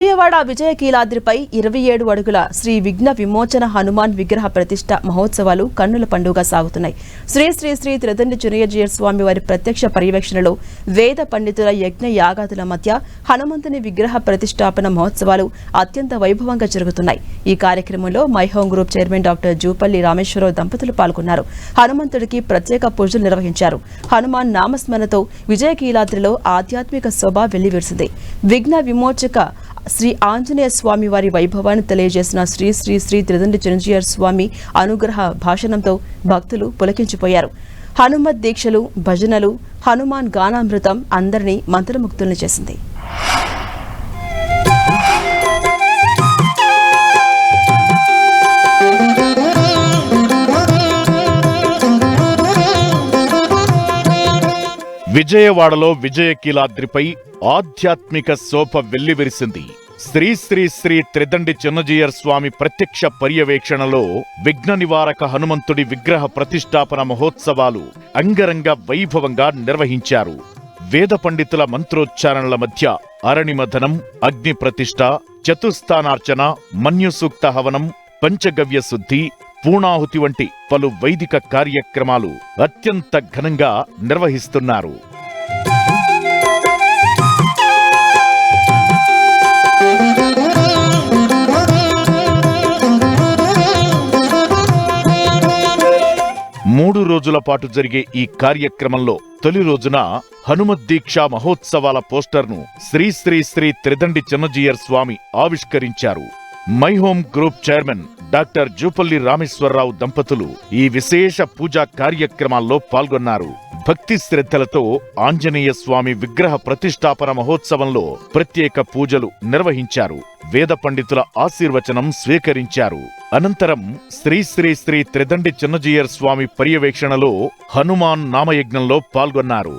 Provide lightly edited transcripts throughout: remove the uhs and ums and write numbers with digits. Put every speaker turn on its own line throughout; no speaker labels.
విజయవాడ విజయకీలాద్రిపై 27 అడుగుల శ్రీ విఘ్న విమోచన హనుమాన్ విగ్రహ ప్రతిష్ఠ మహోత్సవాలు కన్నుల పండుగ సాగుతున్నాయి. శ్రీ శ్రీ శ్రీ త్రిదండి చిన్నజీయర్ స్వామి వారి ప్రత్యక్ష పర్యవేక్షణలో వేద పండితుల యజ్ఞ యాగాదుల మధ్య హనుమంతుని విగ్రహ ప్రతిష్ఠాపన మహోత్సవాలు అత్యంత వైభవంగా జరుగుతున్నాయి. ఈ కార్యక్రమంలో my home group chairman doctor Jupally Rameshwar Rao దంపతులు పాల్గొన్నారు. హనుమంతుడికి ప్రత్యేక పూజలు నిర్వహించారు. హనుమాన్ నామస్మరణతో విజయకీలాద్రిలో ఆధ్యాత్మిక శోభ వెల్లివిరిసింది. విఘ్న విమోచక శ్రీ ఆంజనేయ స్వామి వారి వైభవాన్ని తెలియజేసిన శ్రీ శ్రీ శ్రీ త్రిదండి చిరంజీయర్ స్వామి అనుగ్రహ భాషణంతో భక్తులు పులకించిపోయారు. హనుమత్ దీక్షలు, భజనలు, హనుమాన్ గానామృతం అందరినీ మంత్రముగ్ధుల్ని చేసింది.
విజయవాడలో విజయకీలాద్రిపై ఆధ్యాత్మిక శోభ వెల్లివిరిసింది. శ్రీ శ్రీ శ్రీ త్రిదండి చిన్నజీయర్ స్వామి ప్రత్యక్ష పర్యవేక్షణలో విఘ్న నివారక హనుమంతుడి విగ్రహ ప్రతిష్ఠాపన మహోత్సవాలు అంగరంగ వైభవంగా నిర్వహించారు. వేద పండితుల మంత్రోచ్చారణల మధ్య అరణిమథనం, అగ్ని ప్రతిష్ఠ, చతుస్థానార్చన, మన్యుసూక్త హవనం, పంచగవ్య శుద్ధి, పూర్ణాహుతి వంటి పలు వైదిక కార్యక్రమాలు అత్యంత ఘనంగా నిర్వహిస్తున్నారు. మూడు రోజుల పాటు జరిగే ఈ కార్యక్రమంలో తొలి రోజున హనుమద్దీక్షా మహోత్సవాల పోస్టర్ను శ్రీ శ్రీ శ్రీ త్రిదండి చిన్నజీయర్ స్వామి ఆవిష్కరించారు. My home group chairman doctor Jupally Rameshwar Rao దంపతులు ఈ విశేష పూజా కార్యక్రమాల్లో పాల్గొన్నారు. భక్తి శ్రద్ధలతో ఆంజనేయ స్వామి విగ్రహ ప్రతిష్ఠాపన మహోత్సవంలో ప్రత్యేక పూజలు నిర్వహించారు. వేద పండితుల ఆశీర్వచనం స్వీకరించారు. అనంతరం శ్రీ శ్రీ శ్రీ త్రిదండి చిన్నజీయర్ స్వామి పర్యవేక్షణలో హనుమాన్ నామయజ్ఞంలో పాల్గొన్నారు.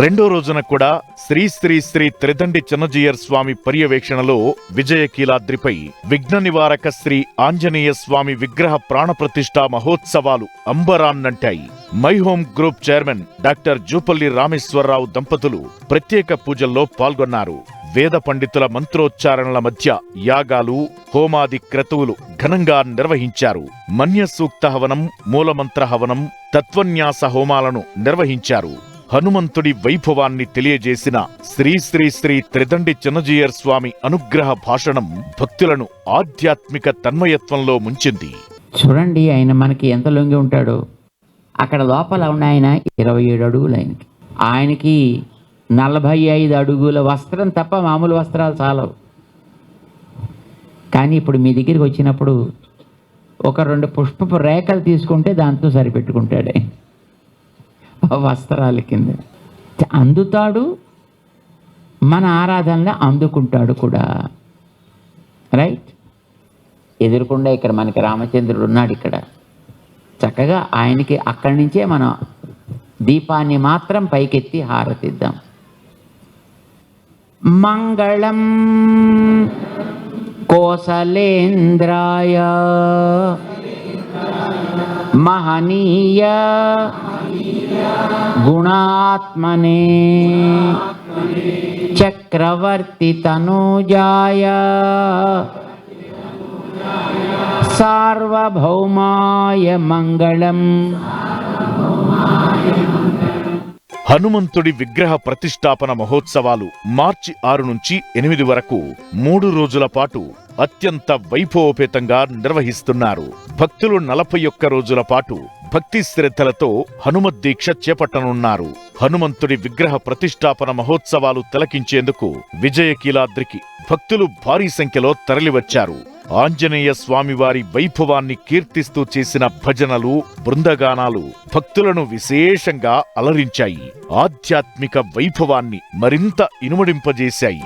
రెండో రోజున కూడా శ్రీ శ్రీ శ్రీ త్రిదండి చిన్నజీయర్ స్వామి పర్యవేక్షణలో విజయకీలాద్రిపై విఘ్న నివారక శ్రీ ఆంజనేయ స్వామి విగ్రహ ప్రాణప్రతిష్ఠా మహోత్సవాలు అంబరాన్నంటాయి. My home group chairman doctor Jupally Rameshwar Rao దంపతులు ప్రత్యేక పూజల్లో పాల్గొన్నారు. వేద పండితుల మంత్రోచ్చారణల మధ్య యాగాలు, హోమాది క్రతువులు ఘనంగా నిర్వహించారు. మన్య సూక్త హవనం, మూలమంత్ర హవనం, తత్వన్యాస హోమాలను నిర్వహించారు. హనుమంతుడి వైభవాన్ని తెలియజేసిన శ్రీ శ్రీ శ్రీ త్రిదండి చిన్నజీయర్ స్వామి అనుగ్రహ భాషణం భక్తులను ఆధ్యాత్మిక తన్మయత్వంలో ముంచింది.
చూడండి, ఆయన మనకి ఎంత లొంగి ఉంటాడో. అక్కడ లోపల ఉన్న ఆయన 27 అడుగులు. ఆయనకి 45 అడుగుల వస్త్రం తప్ప మామూలు వస్త్రాలు చాలవు. కానీ ఇప్పుడు మీ దగ్గరికి వచ్చినప్పుడు ఒక 2 పుష్పపు రేఖలు తీసుకుంటే దాంతో సరిపెట్టుకుంటాడే వస్త్రాల కింద. అందుతాడు, మన ఆరాధనలో అందుకుంటాడు కూడా. రైట్, ఎదురుకుండా ఇక్కడ మనకి రామచంద్రుడు ఉన్నాడు. ఇక్కడ చక్కగా ఆయనకి అక్కడి నుంచే మనం దీపాన్ని మాత్రం పైకెత్తి హారతిద్దాం. మంగళం కోసలేంద్రాయ మహనీయ గుణాత్మనే చక్రవర్తి తనూజాయ సార్వభౌమాయ మంగళం.
హనుమంతుడి విగ్రహ ప్రతిష్ఠాపన మహోత్సవాలు మార్చి 6 నుంచి 8 వరకు 3 రోజుల పాటు అత్యంత వైభవోపేతంగా నిర్వహిస్తున్నారు. భక్తులు 41 రోజుల పాటు భక్తి శ్రద్ధలతో హనుమద్దీక్ష చేపట్టనున్నారు. హనుమంతుడి విగ్రహ ప్రతిష్ఠాపన మహోత్సవాలు తిలకించేందుకు విజయకీలాద్రికి భక్తులు భారీ సంఖ్యలో తరలివచ్చారు. ఆంజనేయ స్వామివారి వైభవాన్ని కీర్తిస్తూ చేసిన భజనలు, బృందగానాలు భక్తులను విశేషంగా అలరించాయి. ఆధ్యాత్మిక వైభవాన్ని మరింత ఇనుమడింపజేశాయి.